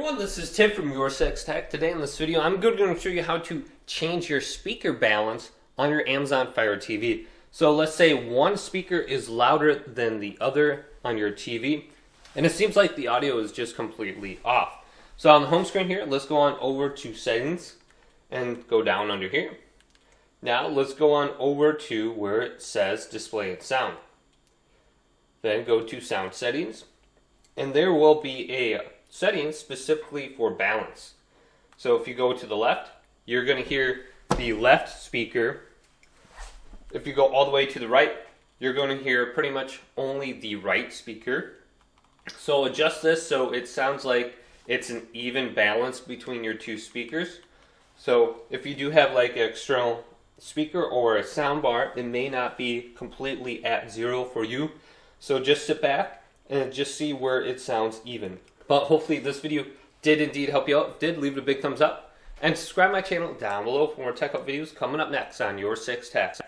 everyone, this is Tim from YourSixTech. Today in this video, I'm going to show you how to change your speaker balance on your Amazon Fire TV. So let's say one speaker is louder than the other on your TV, and it seems like the audio is just completely off. So on the home screen here, let's go on over to Settings and go down under here. Now let's go on over to where it says Display and Sound. Then go to Sound Settings, and there will be a setting specifically for balance. So if you go to the left, you're going to hear the left speaker. If you go all the way to the right, you're going to hear pretty much only the right speaker. So adjust this so it sounds like it's an even balance between your two speakers. So if you do have like an external speaker or a sound bar, it may not be completely at zero for you. So just sit back and just see where it sounds even. But hopefully this video did indeed help you out. If it did, leave it a big thumbs up and subscribe to my channel down below for more tech up videos coming up next on YourSixTech.